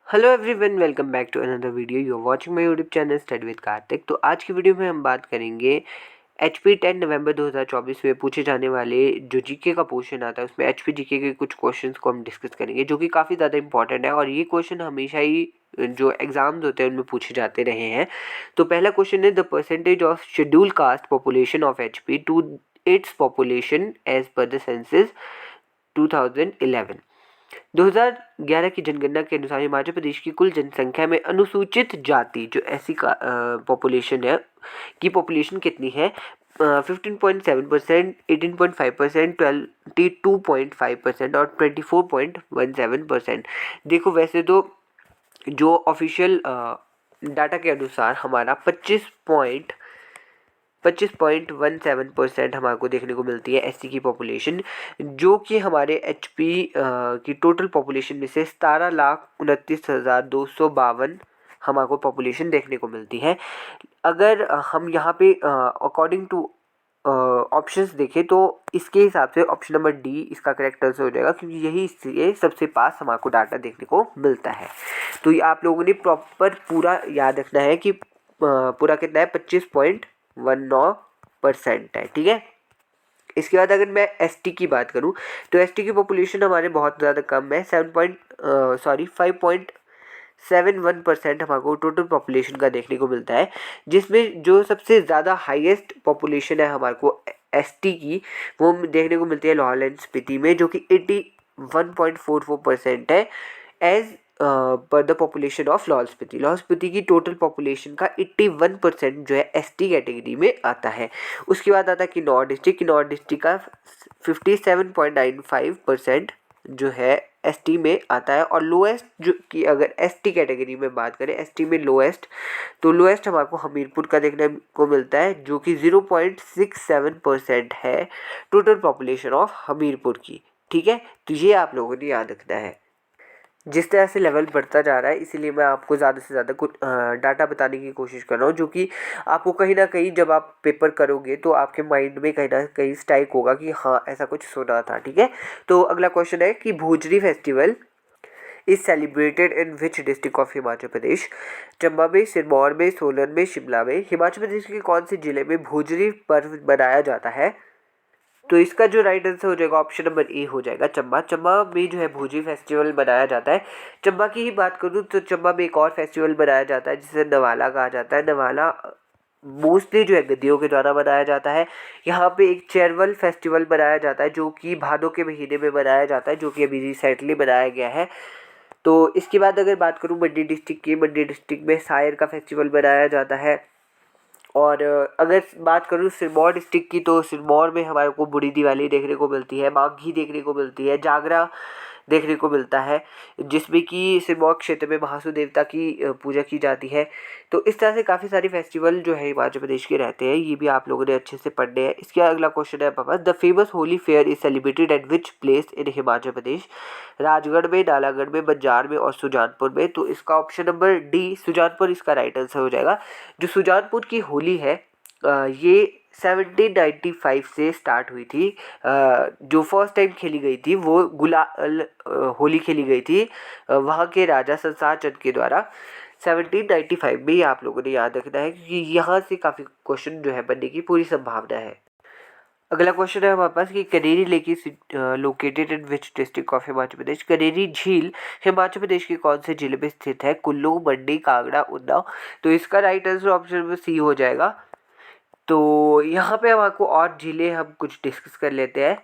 Hello everyone, welcome back to another video. You are watching my YouTube channel study with Kartik. तो आज की video में हम बात करेंगे HP 10 नवंबर 2024 में पूछे जाने वाले जो जीके का पोर्शन आता है उसमें HP जीके के कुछ क्वेश्चंस को हम डिस्कस करेंगे जो कि काफ़ी ज़्यादा इंपॉर्टेंट है और ये क्वेश्चन हमेशा ही जो एग्जाम्स होते हैं उनमें पूछे जाते रहे हैं। तो पहला क्वेश्चन है the percentage of schedule caste population of HP to its population as per the census 2011। 2011 की जनगणना के अनुसार हिमाचल प्रदेश की कुल जनसंख्या में अनुसूचित जाति जो ऐसी का पॉपुलेशन है की पॉपुलेशन कितनी है? 15.7%, 18.5%, 22.5% और 24.17%। देखो वैसे तो जो ऑफिशियल डाटा के अनुसार हमारा 25.17% हमारे को देखने को मिलती है एससी की पॉपुलेशन, जो कि हमारे एचपी की टोटल पॉपुलेशन में से 17,29,252 हमारे को पॉपुलेशन देखने को मिलती है। अगर हम यहाँ पे अकॉर्डिंग टू ऑप्शंस देखें तो इसके हिसाब से ऑप्शन नंबर डी इसका करेक्ट आंसर हो जाएगा, क्योंकि यही इसके सबसे पास हमारे को डाटा देखने को मिलता है। तो ये आप लोगों ने प्रॉपर पूरा याद रखना है कि पूरा कितना है, 25.19% है। ठीक है। इसके बाद अगर मैं एसटी की बात करूं तो एसटी की पॉपुलेशन हमारे बहुत ज़्यादा कम है, 5.71% हमारे को टोटल पॉपुलेशन का देखने को मिलता है, जिसमें जो सबसे ज़्यादा हाईएस्ट पॉपुलेशन है हमारे को एसटी की वो देखने को मिलती है लाहौल एंड स्पीति में, जो कि 81.44% है as per the population of Lahaul Spiti. Lahaul Spiti की टोटल पॉपुलेशन का 81% जो है एसटी कैटेगरी में आता है। उसके बाद आता है किन्नौर डिस्ट्रिक्ट। किन्नौर डिस्ट्रिक्ट का 57.95% जो है एसटी में आता है। और लोएस्ट जो कि अगर एसटी कैटेगरी में बात करें, एसटी में लोएस्ट, तो लोएस्ट हमारे को हमीरपुर का देखने को मिलता है, जो कि 0.67% है टोटल पॉपुलेशन ऑफ हमीरपुर की। ठीक है, तो ये आप लोगों ने याद रखना है। जिस तरह से लेवल बढ़ता जा रहा है इसीलिए मैं आपको ज़्यादा से ज़्यादा कुछ डाटा बताने की कोशिश कर रहा हूँ, जो कि आपको कहीं ना कहीं जब आप पेपर करोगे तो आपके माइंड में कहीं ना कहीं स्ट्राइक होगा कि हाँ ऐसा कुछ सुना था। ठीक है। तो अगला क्वेश्चन है कि Bhojri festival is celebrated in which district of Himachal Pradesh? Chamba में, सिरमौर में, सोलन में, शिमला में। हिमाचल प्रदेश के कौन से जिले में भोजरी पर्व मनाया जाता है? तो इसका जो राइट आंसर हो जाएगा ऑप्शन नंबर ए हो जाएगा, चंबा। चंबा में जो है भोजरी फेस्टिवल मनाया जाता है। चंबा की ही बात करूँ तो चंबा में एक और फेस्टिवल मनाया जाता है जिसे नवाला कहा जाता है। नवाला मोस्टली जो है गद्दियों के द्वारा मनाया जाता है। यहाँ पे एक चेरवल फेस्टिवल मनाया जाता है जो कि भादों के महीने में मनाया जाता है, जो कि अभी रिसेंटली मनाया गया है। तो इसके बाद अगर बात करूँ मंडी डिस्ट्रिक्ट की, मंडी डिस्ट्रिक्ट में सायर का फेस्टिवल मनाया जाता है। और अगर बात करूँ सिरमौर डिस्ट्रिक्ट की तो सिरमौर में हमारे को बूढ़ी दिवाली देखने को मिलती है, माघी देखने को मिलती है, जागरा देखने को मिलता है, जिसमें कि सिरमौर क्षेत्र में महासू देवता की पूजा की जाती है। तो इस तरह से काफ़ी सारे फेस्टिवल जो है हिमाचल प्रदेश के रहते हैं, ये भी आप लोगों ने अच्छे से पढ़ने हैं। इसके अगला क्वेश्चन है पापा, the famous Holi fair is celebrated at which place in Himachal Pradesh? Rajgarh में, नालागढ़ में, बंजार में और सुजानपुर में। तो इसका ऑप्शन नंबर डी सुजानपुर इसका राइट आंसर हो जाएगा। जो सुजानपुर की होली है ये 1795 से स्टार्ट हुई थी। जो फर्स्ट टाइम खेली गई थी वो गुलाल होली खेली गई थी वहाँ के राजा संसार चंद के द्वारा 1795 में। ही आप लोगों ने याद रखना है क्योंकि यहाँ से काफ़ी क्वेश्चन जो है बनने की पूरी संभावना है। अगला क्वेश्चन है हमारे पास कि Kaneri lake is located in which district of Himachal Pradesh? Kaneri झील हिमाचल प्रदेश के कौन से जिले में स्थित है? कुल्लू, मंडी, कांगड़ा, उन्नाव। तो इसका right answer option number C हो जाएगा। तो यहाँ पे हम आपको और झीलें हम कुछ डिस्कस कर लेते हैं।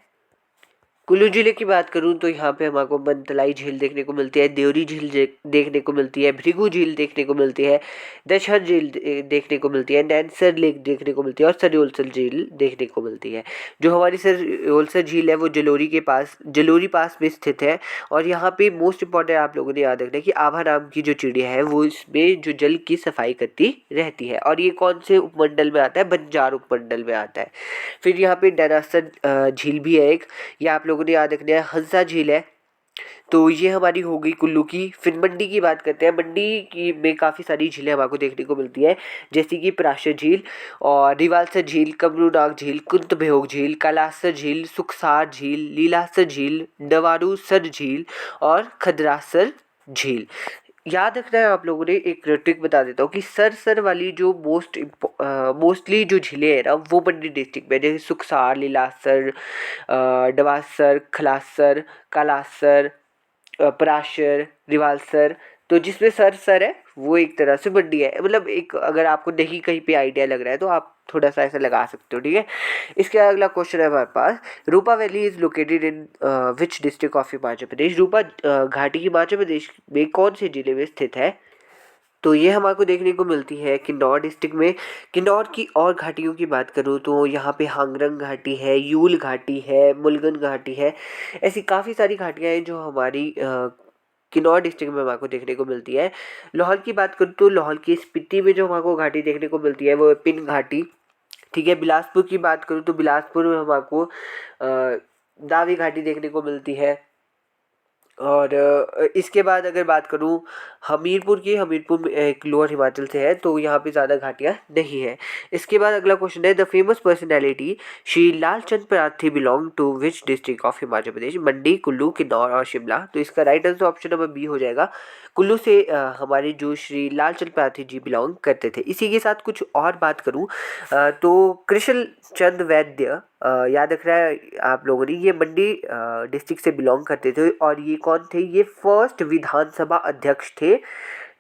कुल्लू जिले की बात करूँ तो यहाँ पे हमारे मनतलाई झील देखने को मिलती है, देवरी झील देखने को मिलती है, भृगु झील देखने को मिलती है, दशहर झील देखने को मिलती है, नैनसर लेक देखने को मिलती है और सरयोलसर झील देखने को मिलती है। जो हमारी सरयोलसर झील है वो जलोरी पास में स्थित है। और यहाँ पे मोस्ट इंपॉर्टेंट आप लोगों ने याद रखना है कि आभा नाम की जो चिड़िया है वो इसमें जो जल की सफाई करती रहती है। और ये कौन से उपमंडल में आता है? बंजार उपमंडल में आता है। फिर यहाँ पे डनासर झील भी है एक, ये आप लोगों ने याद रखना है। हंसा झील है। तो ये हमारी हो गई कुल्लू की। फिर मंडी की बात करते हैं। मंडी की में काफ़ी सारी झीलें हमारे को देखने को मिलती है, जैसे कि पराशर झील और रिवालसर झील, कमरूनाग झील, कुंतभयोग झील, कैलासर झील, सुखसार झील, लीलासर झील, डवारूसर झील और खदरासर झील। याद रखना है आप लोगों ने, एक ट्रिक बता देता हूँ कि सर वाली जो मोस्टली जो झीलें हैं ना वो मंडी डिस्ट्रिक्ट में, जैसे सुखसार, लीलासर, डवासर, खलासर, कालासर, पराशर, रिवालसर। तो जिसमें सर है वो एक तरह से मंडी है, मतलब एक, अगर आपको नहीं कहीं पे आइडिया लग रहा है तो आप थोड़ा सा ऐसा लगा सकते हो, ठीक है। इसके अगला क्वेश्चन है हमारे पास, Rupa valley is located in which district of Himachal Pradesh. Rupa घाटी हिमाचल प्रदेश में कौन से जिले में स्थित है। तो ये हमारे को देखने को मिलती है किन्नौर डिस्ट्रिक्ट में। किन्नौर की और घाटियों की बात करूँ तो यहाँ पे हांगरंग घाटी है, यूल घाटी है, मुलगन घाटी है। ऐसी काफ़ी सारी घाटियाँ हैं जो हमारी किन्नौर डिस्ट्रिक्ट में हमारे को देखने को मिलती है। लाहौल की बात करूँ तो लाहौल की स्पीति में जो हमारे को घाटी देखने को मिलती है वो है पिन घाटी, ठीक है। बिलासपुर की बात करूँ तो बिलासपुर में हमारे को दावी घाटी देखने को मिलती है। और इसके बाद अगर बात करूँ हमीरपुर की, हमीरपुर में एक लोअर हिमाचल से है तो यहाँ पे ज़्यादा घाटियाँ नहीं है। इसके बाद अगला क्वेश्चन है, the famous personality Shri Lalchand Prarthi belong to which district of Himachal Pradesh. Mandi, Kullu, Kinnaur और शिमला। तो इसका right answer option number B हो जाएगा। कुल्लू से हमारे जो श्री लालचंद परार्थी जी बिलोंग करते थे। इसी के साथ कुछ और बात करूँ तो कृष्ण चंद वैद्य, याद रख रहा है आप लोगों ने, ये मंडी डिस्ट्रिक्ट से बिलोंग करते थे। और ये कौन थे, ये फर्स्ट विधानसभा अध्यक्ष थे।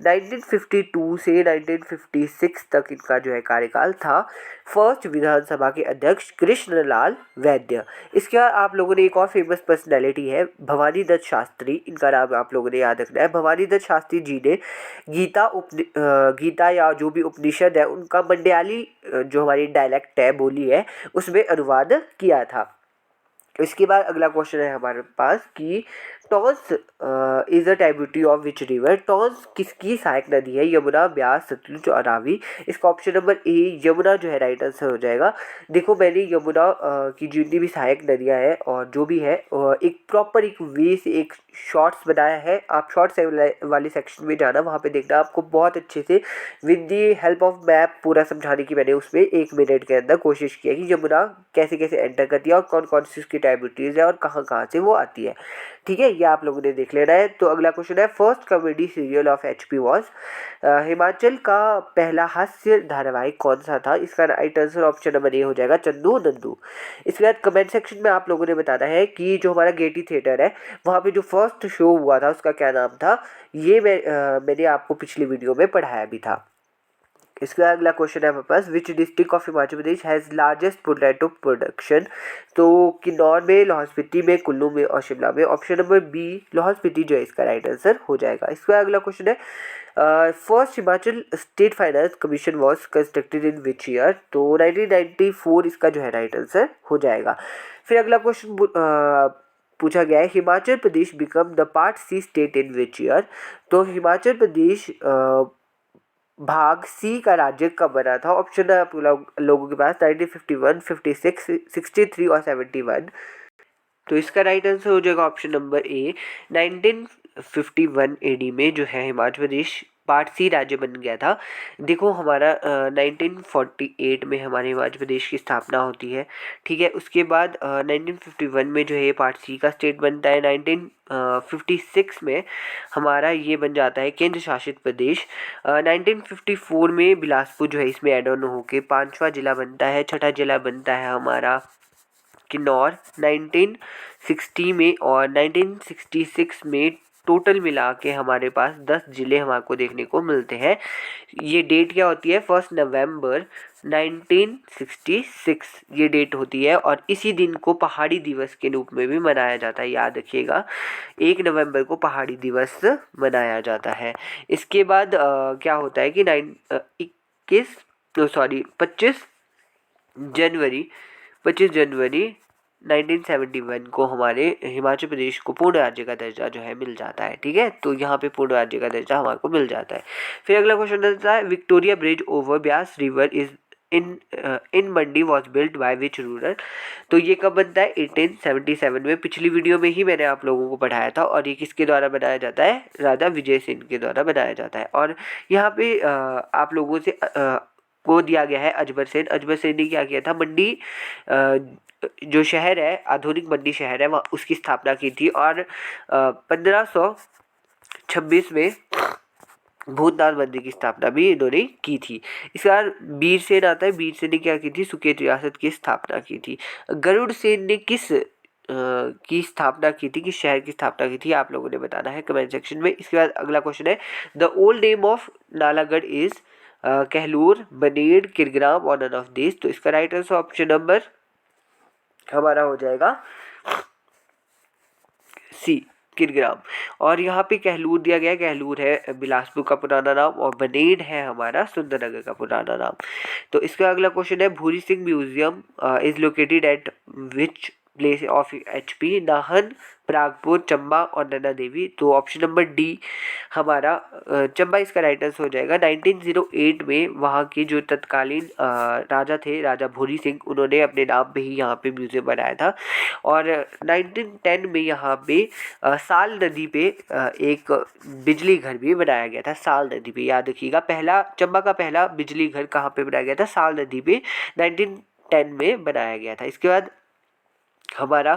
1952 से 1956 तक इनका जो है कार्यकाल था। फर्स्ट विधानसभा के अध्यक्ष कृष्णलाल वैद्य। इसके बाद आप लोगों ने एक और फेमस पर्सनैलिटी है भवानी दत्त शास्त्री, इनका नाम आप लोगों ने याद रखना है। भवानी दत्त शास्त्री जी ने गीता या जो भी उपनिषद है उनका मंडयाली जो हमारी डायलेक्ट है, बोली है, उसमें अनुवाद किया था। इसके बाद अगला क्वेश्चन है हमारे पास कि Tons is a tributary of which river. Tons किसकी सहायक नदी है, यमुना, ब्यास, सतलुज और रावी। इसका ऑप्शन नंबर ए यमुना जो है राइट आंसर हो जाएगा। देखो मैंने यमुना की जितनी भी सहायक नदियाँ हैं और जो भी है एक प्रॉपर एक वे से एक शॉर्ट्स बनाया है। आप शॉर्ट्स वाले सेक्शन में जाना, वहाँ पे देखना, आपको बहुत अच्छे से with the help of map पूरा समझाने की मैंने उसमें 1 मिनट के अंदर कोशिश की है कि यमुना कैसे कैसे एंटर करती है और कौन कौन सी उसकी ट्रिब्यूटरीज है और कहाँ कहाँ से वो आती है, ठीक है। ये आप लोगों ने देख लेना है। तो अगला क्वेश्चन है, first comedy serial of HP was. Himachal का पहला हास्य धारावाहिक कौन सा था। इसका right answer option number A हो जाएगा, चंदू नंदू। इसके बाद कमेंट सेक्शन में आप लोगों ने बताना है कि जो हमारा गेटी थिएटर है वहाँ पे जो फर्स्ट शो हुआ था उसका क्या नाम था। ये मैंने आपको पिछली वीडियो में पढ़ाया भी था। इसका अगला क्वेश्चन है हमारे पास, which district of Himachal Pradesh has largest potato production. तो किन्नौर में, लाहौल स्पीति में, कुल्लू में और शिमला में। Option number B Lahaul Spiti जो है इसका राइट आंसर हो जाएगा। इसका अगला क्वेश्चन है, first Himachal state finance commission was constructed in which year. तो 1994 इसका जो है राइट आंसर हो जाएगा। फिर अगला क्वेश्चन पूछा गया है, Himachal Pradesh become the part C state in which year. तो हिमाचल प्रदेश भाग सी का राज्य कब बना था। ऑप्शन है आप लोगों के पास 1951, 56, 63 और 71। तो इसका राइट आंसर हो जाएगा ऑप्शन नंबर ए, 1951 AD में जो है हिमाचल प्रदेश पार्ट सी राज्य बन गया था। देखो हमारा 1948 में हमारे हिमाचल प्रदेश की स्थापना होती है, ठीक है। उसके बाद 1951 में जो है ये पार्ट सी का स्टेट बनता है। 1956 में हमारा ये बन जाता है केंद्र शासित प्रदेश। 1954 में बिलासपुर जो है इसमें एड ऑन होके 5वां जिला बनता है। 6ठा जिला बनता है हमारा किन्नौर 1960 में। और 1966 में टोटल मिला के हमारे पास 10 जिले हमारे को देखने को मिलते हैं। ये डेट क्या होती है, 1 नवंबर 1966 ये डेट होती है। और इसी दिन को पहाड़ी दिवस के रूप में भी मनाया जाता है, याद रखिएगा 1 नवंबर को पहाड़ी दिवस मनाया जाता है। इसके बाद क्या होता है कि 25 जनवरी 1971 को हमारे हिमाचल प्रदेश को पूर्ण राज्य का दर्जा जो है मिल जाता है, ठीक है। तो यहाँ पे पूर्ण राज्य का दर्जा हमारे को मिल जाता है। फिर अगला क्वेश्चन आता है, Victoria bridge over Beas river is in Mandi was built by which ruler. तो ये कब बनता है, 1877 में। पिछली वीडियो में ही मैंने आप लोगों को पढ़ाया था। और ये किसके द्वारा बनाया जाता है, राजा विजय सिंह के द्वारा बनाया जाता है। और यहाँ पे आप लोगों से को दिया गया है अजबर सेन। अजबर सेन ने क्या किया था, मंडी जो शहर है, आधुनिक मंडी शहर है, वहाँ उसकी स्थापना की थी। और 1526 में भूतनाथ मंदिर की स्थापना भी इन्होंने की थी। इसके बाद बीरसेन आता है। बीरसेन ने क्या की थी, सुकेत रियासत की स्थापना की थी। गरुड़ सेन ने किस की स्थापना की थी, किस शहर की स्थापना की थी, आप लोगों ने बताना है कमेंट सेक्शन में। इसके बाद अगला क्वेश्चन है, the old name of Nalagarh is Kahlur, Baner, Kirgram और नन ऑफ दिस। तो इसका राइट आंसर ऑप्शन नंबर हमारा हो जाएगा सी, किरग्राम। और यहाँ पे कहलूर दिया गया है, कहलूर है बिलासपुर का पुराना नाम और बनेड़ है हमारा सुंदरनगर का पुराना नाम। तो इसका अगला क्वेश्चन है, Bhuri Singh museum is located at which place of HP, Nahan, Pragpur, Chamba और नैना देवी। तो ऑप्शन नंबर डी हमारा चंबा इसका राइट आंसर हो जाएगा। 1908 में वहाँ के जो तत्कालीन राजा थे, राजा भूरी सिंह, उन्होंने अपने नाम पे ही यहाँ पे म्यूजियम बनाया था। और 1910 में यहाँ पे साल नदी पे एक बिजली घर भी बनाया गया था। साल नदी पे, याद रखिएगा, पहला चंबा का पहला बिजली घर कहाँ पे बनाया गया था, साल नदी पे 1910 में बनाया गया था। इसके बाद हमारा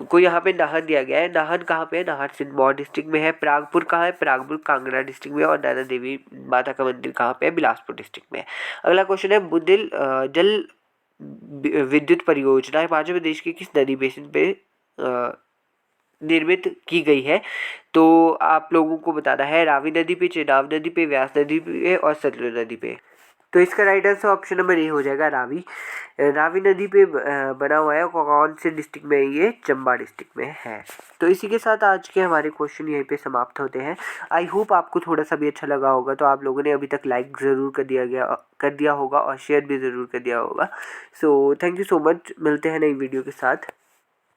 को यहाँ पे नाहन दिया गया है। नाहन कहाँ पे है, नाहन सिरमौर डिस्ट्रिक्ट में है। प्रागपुर कहाँ है, प्रागपुर कांगड़ा डिस्ट्रिक्ट में है। और नैना देवी माता का मंदिर कहाँ पे है, बिलासपुर डिस्ट्रिक्ट में है। अगला क्वेश्चन है, बुंदेल जल विद्युत परियोजना हिमाचल प्रदेश की किस नदी बेसिन पे निर्मित की गई है। तो आप लोगों को बताना है, रावी नदी पे, चेनाब नदी पे, व्यास नदी पे और सतलुज नदी पे। तो इसका right answer option number A हो जाएगा, रावी। रावी नदी पे बना हुआ है। कौन से डिस्ट्रिक्ट में है ये, चंबा डिस्ट्रिक्ट में है। तो इसी के साथ आज के हमारे क्वेश्चन यहीं पे समाप्त होते हैं। आई होप आपको थोड़ा सा भी अच्छा लगा होगा। तो आप लोगों ने अभी तक लाइक ज़रूर कर दिया होगा और शेयर भी ज़रूर कर दिया होगा। So thank you so much, मिलते हैं नई वीडियो के साथ।